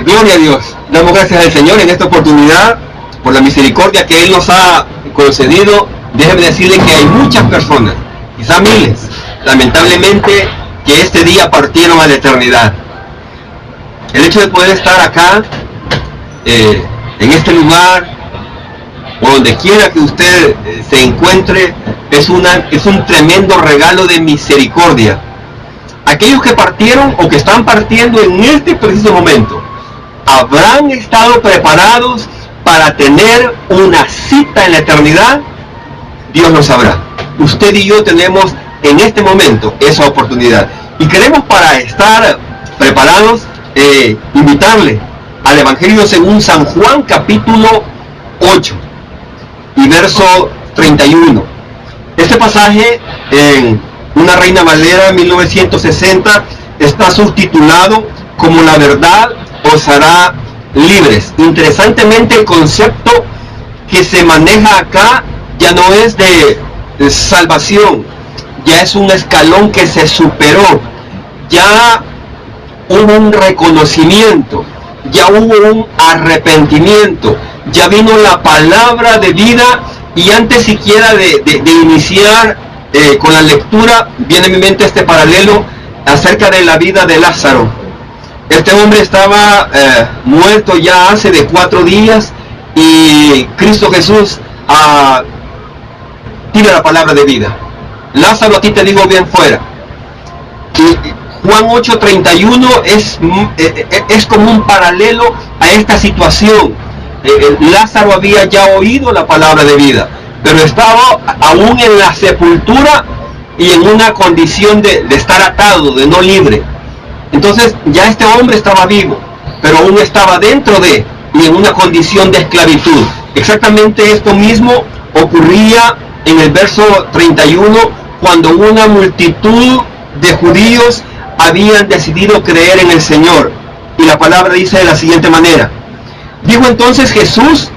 Gloria a Dios. Damos gracias al Señor en esta oportunidad por la misericordia que Él nos ha concedido. Déjeme decirle que hay muchas personas, quizá miles, lamentablemente, que este día partieron a la eternidad. El hecho de poder estar acá, en este lugar, o donde quiera que usted se encuentre, es un tremendo regalo de misericordia. Aquellos que partieron o que están partiendo en este preciso momento, ¿habrán estado preparados para tener una cita en la eternidad? Dios lo sabrá. Usted y yo tenemos en este momento esa oportunidad. Y queremos, para estar preparados, invitarle al Evangelio según San Juan, capítulo 8 y verso 31. Este pasaje en una Reina Valera 1960 está subtitulado como "La verdad os hará libres". Interesantemente, el concepto que se maneja acá ya no es de salvación, ya es un escalón que se superó, ya hubo un reconocimiento, ya hubo un arrepentimiento, ya vino la palabra de vida. Y antes siquiera de iniciar con la lectura, viene a mi mente este paralelo acerca de la vida de Lázaro. Este hombre estaba muerto ya hace de 4 días, y Cristo Jesús tira la palabra de vida: Lázaro, aquí te digo, bien fuera. Y Juan 8:31 es como un paralelo a esta situación. Lázaro había ya oído la palabra de vida, pero estaba aún en la sepultura y en una condición de estar atado, de no libre. Entonces ya este hombre estaba vivo, pero aún estaba dentro de y en una condición de esclavitud. Exactamente esto mismo ocurría en el verso 31, cuando una multitud de judíos habían decidido creer en el Señor. Y la palabra dice de la siguiente manera: dijo entonces Jesús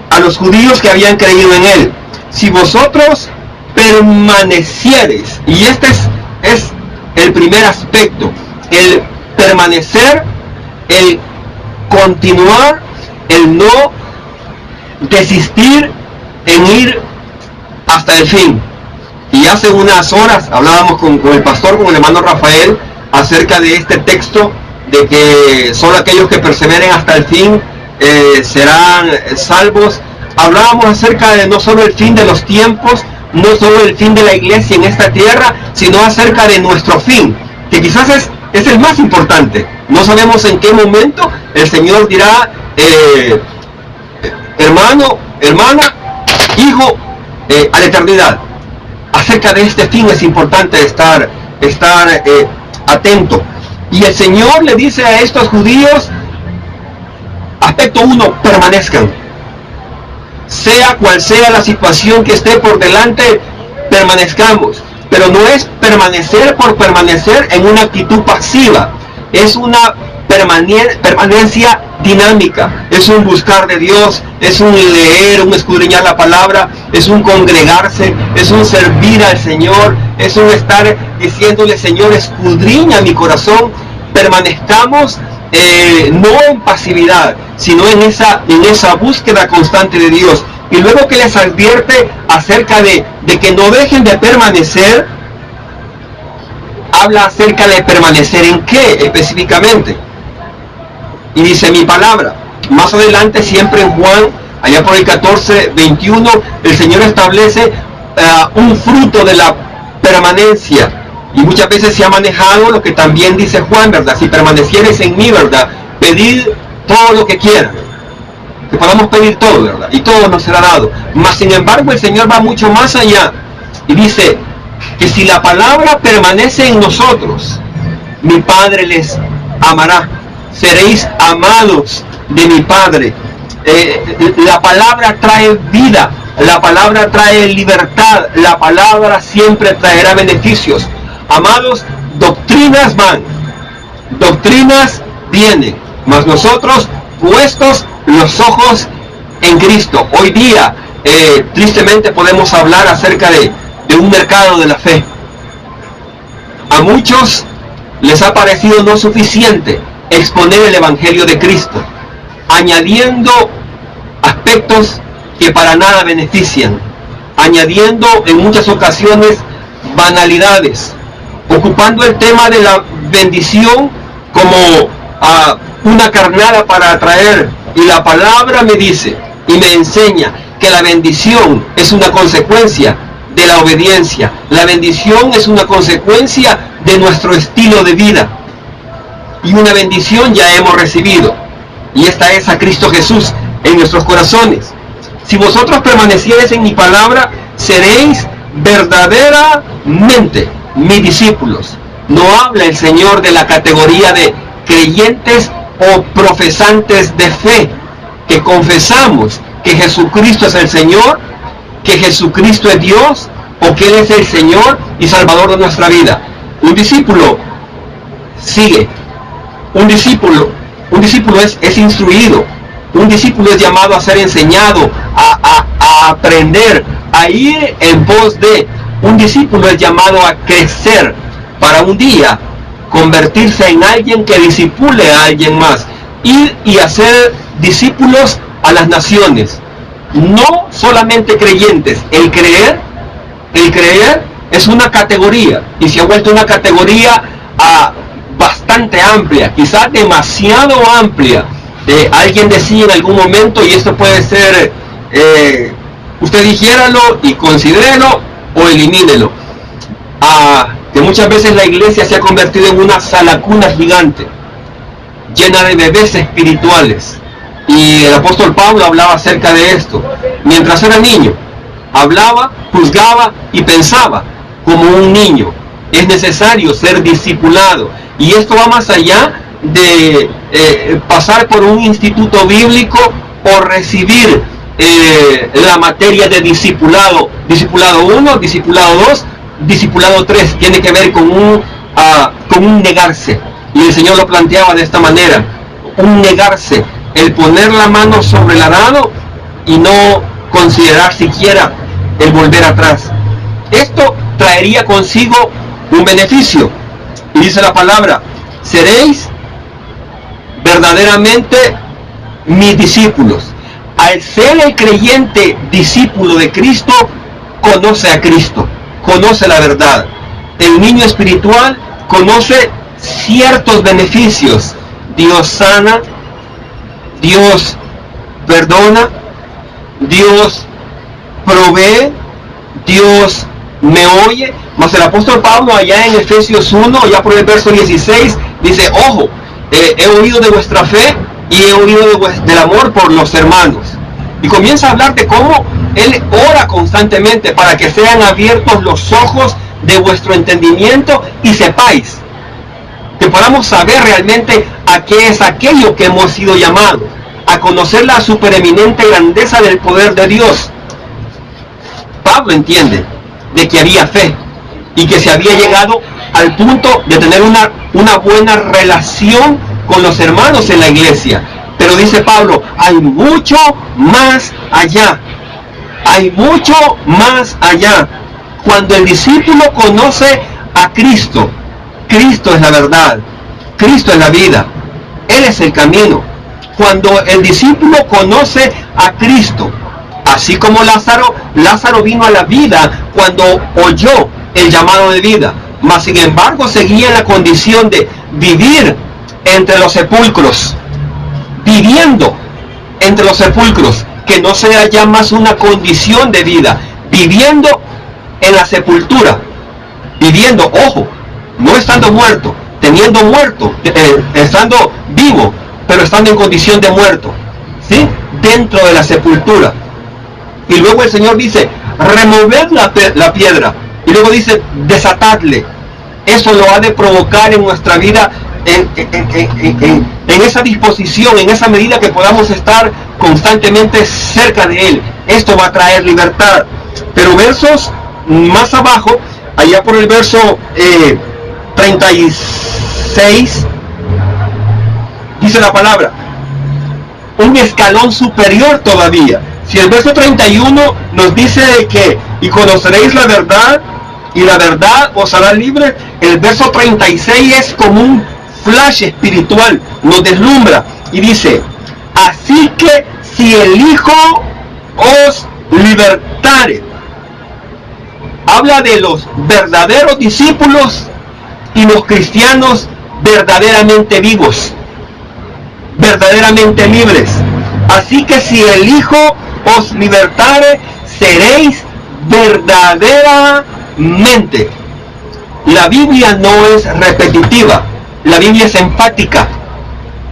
a los judíos que habían creído en Él: si vosotros permaneciereis. Y este es el primer aspecto: el permanecer, el continuar, el no desistir en ir hasta el fin. Y hace unas horas hablábamos con el pastor, con el hermano Rafael, acerca de este texto, de que solo aquellos que perseveren hasta el fin serán salvos. Hablábamos acerca de no solo el fin de los tiempos, no solo el fin de la iglesia en esta tierra, sino acerca de nuestro fin, que quizás es el más importante. No sabemos en qué momento el Señor dirá: hermano, hermana, hijo, a la eternidad. Acerca de este fin es importante estar atento. Y el Señor le dice a estos judíos: aspecto 1, permanezcan. Sea cual sea la situación que esté por delante, permanezcamos. Pero no es permanecer por permanecer en una actitud pasiva. Es una permanencia dinámica. Es un buscar de Dios, es un leer, un escudriñar la palabra, es un congregarse, es un servir al Señor, es un estar diciéndole: Señor, escudriña mi corazón. Permanezcamos no en pasividad, sino en esa búsqueda constante de Dios. Y luego que les advierte acerca de que no dejen de permanecer, habla acerca de permanecer en qué específicamente. Y dice: mi palabra. Más adelante, siempre en Juan, allá por el 14:21, el Señor establece un fruto de la permanencia. Y muchas veces se ha manejado lo que también dice Juan, ¿verdad? Si permanecieres en mí, ¿verdad? Pedid todo lo que quieran. Que podamos pedir todo, ¿verdad? Y todo nos será dado. Mas sin embargo, el Señor va mucho más allá. Y dice que si la palabra permanece en nosotros, mi Padre les amará. Seréis amados de mi Padre. La palabra trae vida. La palabra trae libertad, la palabra siempre traerá beneficios. Amados, doctrinas van, doctrinas vienen, mas nosotros puestos los ojos en Cristo. Hoy día, tristemente podemos hablar acerca de un mercado de la fe. A muchos les ha parecido no suficiente exponer el Evangelio de Cristo, añadiendo aspectos que para nada benefician, añadiendo en muchas ocasiones banalidades, ocupando el tema de la bendición como una carnada para atraer. Y la palabra me dice y me enseña que la bendición es una consecuencia de la obediencia. La bendición es una consecuencia de nuestro estilo de vida. Y una bendición ya hemos recibido. Y esta es a Cristo Jesús en nuestros corazones. Si vosotros permaneciereis en mi palabra, seréis verdaderamente mis discípulos. No habla el Señor de la categoría de creyentes o profesantes de fe, que confesamos que Jesucristo es el Señor, que Jesucristo es Dios, o que Él es el Señor y Salvador de nuestra vida. Un discípulo sigue. Un discípulo es instruido. Un discípulo es llamado a ser enseñado, a aprender, a ir en pos de. Un discípulo es llamado a crecer para un día convertirse en alguien que discipule a alguien más. Ir y hacer discípulos a las naciones. No solamente creyentes. El creer es una categoría, y se ha vuelto una categoría bastante amplia, quizás demasiado amplia. Alguien decía en algún momento, y esto puede ser, usted dijéralo y considérelo o elimínelo, que muchas veces la iglesia se ha convertido en una salacuna gigante, llena de bebés espirituales. Y el apóstol Pablo hablaba acerca de esto. Mientras era niño, hablaba, juzgaba y pensaba como un niño. Es necesario ser discipulado. Y esto va más allá de pasar por un instituto bíblico o recibir la materia de discipulado. Discipulado 1, discipulado 2, discipulado 3. Tiene que ver con un negarse. Y el Señor lo planteaba de esta manera. Un negarse. El poner la mano sobre el arado y no considerar siquiera el volver atrás. Esto traería consigo un beneficio. Y dice la palabra: seréis verdaderamente mis discípulos. Al ser el creyente discípulo de Cristo, conoce a Cristo, conoce la verdad. El niño espiritual conoce ciertos beneficios. Dios sana, Dios perdona, Dios provee, Dios me oye. Mas el apóstol Pablo allá en Efesios 1, ya por el verso 16, dice: ojo, he oído de vuestra fe y he oído del amor por los hermanos. Y comienza a hablar de cómo Él ora constantemente para que sean abiertos los ojos de vuestro entendimiento y sepáis, que podamos saber realmente a qué es aquello que hemos sido llamados, a conocer la supereminente grandeza del poder de Dios. Pablo entiende de que había fe y que se había llegado al punto de tener una buena relación con los hermanos en la iglesia. Pero dice Pablo, hay mucho más allá. Hay mucho más allá. Cuando el discípulo conoce a Cristo, Cristo es la verdad, Cristo es la vida, Él es el camino. Cuando el discípulo conoce a Cristo, así como Lázaro vino a la vida cuando oyó el llamado de vida, mas sin embargo seguía en la condición de vivir entre los sepulcros, viviendo entre los sepulcros, que no sea ya más una condición de vida, viviendo en la sepultura, viviendo, ojo, no estando muerto, teniendo muerto, estando vivo, pero estando en condición de muerto, ¿sí? Dentro de la sepultura. Y luego el Señor dice, removed la piedra. Y luego dice, desatadle. Eso lo ha de provocar en nuestra vida en esa disposición, en esa medida que podamos estar constantemente cerca de Él. Esto va a traer libertad. Pero versos más abajo, allá por el verso 36, dice la palabra, un escalón superior todavía. Si el verso 31 nos dice de que y conoceréis la verdad y la verdad os hará libre, el verso 36 es como un flash espiritual, nos deslumbra y dice, así que si el Hijo os libertare. Habla de los verdaderos discípulos y los cristianos verdaderamente vivos, verdaderamente libres. Así que si el Hijo os libertare, seréis verdaderamente. La Biblia no es repetitiva, la Biblia es enfática.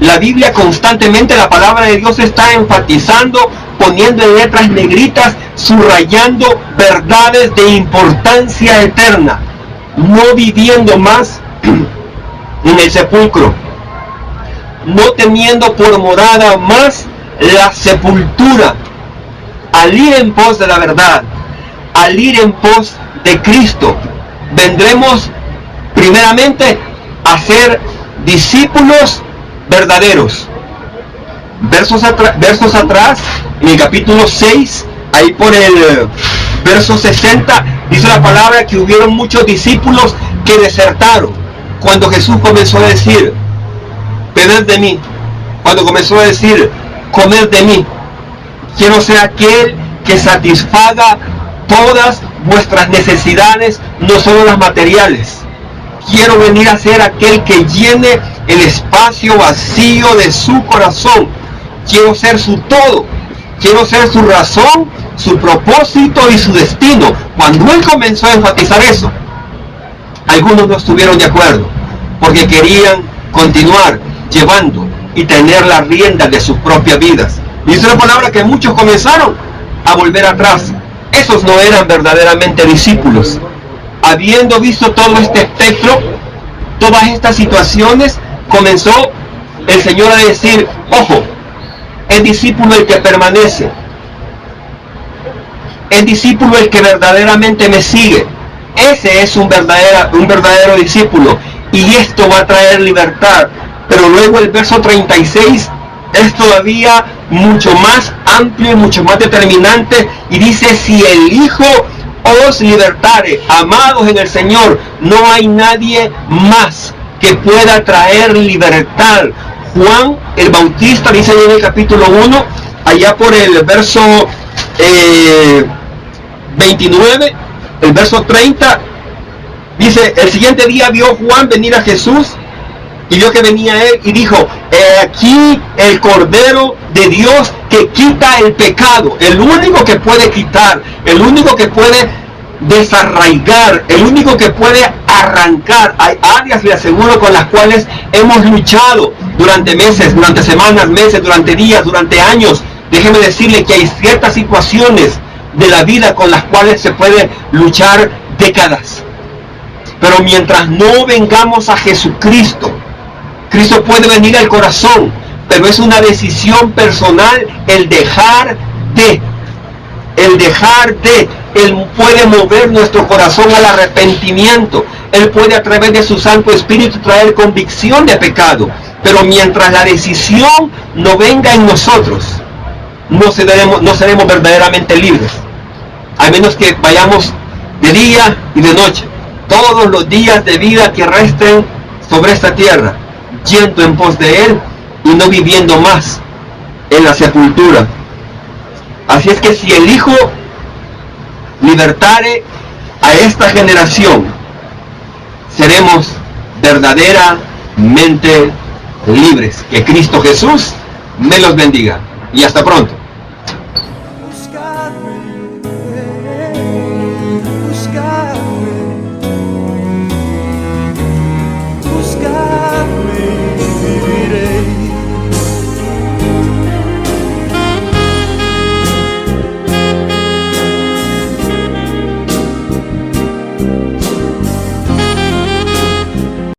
La Biblia constantemente, la palabra de Dios está enfatizando, poniendo en letras negritas, subrayando verdades de importancia eterna, no viviendo más en el sepulcro, no teniendo por morada más la sepultura. Al ir en pos de la verdad, al ir en pos de Cristo, vendremos primeramente a ser discípulos verdaderos. Versos atrás, en el capítulo 6, ahí por el verso 60, dice la palabra que hubieron muchos discípulos que desertaron cuando Jesús comenzó a decir, bebed de mí, cuando comenzó a decir, comed de mí. Quiero ser aquel que satisfaga todas vuestras necesidades, no solo las materiales. Quiero venir a ser aquel que llene el espacio vacío de su corazón. Quiero ser su todo. Quiero ser su razón, su propósito y su destino. Cuando Él comenzó a enfatizar eso, algunos no estuvieron de acuerdo, porque querían continuar llevando y tener las riendas de sus propias vidas. Dice la palabra que muchos comenzaron a volver atrás. Esos no eran verdaderamente discípulos. Habiendo visto todo este espectro, todas estas situaciones, comenzó el Señor a decir, ojo, el discípulo el que permanece, el discípulo el que verdaderamente me sigue, ese es un verdadero discípulo, y esto va a traer libertad. Pero luego el verso 36 es todavía mucho más amplio y mucho más determinante, y dice, si el Hijo os libertare. Amados en el Señor, no hay nadie más que pueda traer libertad. Juan el Bautista dice en el capítulo 1, allá por el verso 29, el verso 30, dice, el siguiente día vio Juan venir a Jesús y vio que venía él y dijo, he aquí el Cordero de Dios que quita el pecado. El único que puede quitar, el único que puede desarraigar, el único que puede arrancar. Hay áreas, le aseguro, con las cuales hemos luchado durante meses, durante semanas, meses, durante días, durante años. Déjeme decirle que hay ciertas situaciones de la vida con las cuales se puede luchar décadas. Pero mientras no vengamos a Jesucristo, Cristo puede venir al corazón, pero es una decisión personal el dejar de. Él puede mover nuestro corazón al arrepentimiento. Él puede a través de su Santo Espíritu traer convicción de pecado. Pero mientras la decisión no venga en nosotros, no seremos verdaderamente libres. A menos que vayamos de día y de noche, todos los días de vida que resten sobre esta tierra, yendo en pos de Él y no viviendo más en la sepultura. Así es que si el Hijo libertare a esta generación, seremos verdaderamente libres. Que Cristo Jesús me los bendiga y hasta pronto.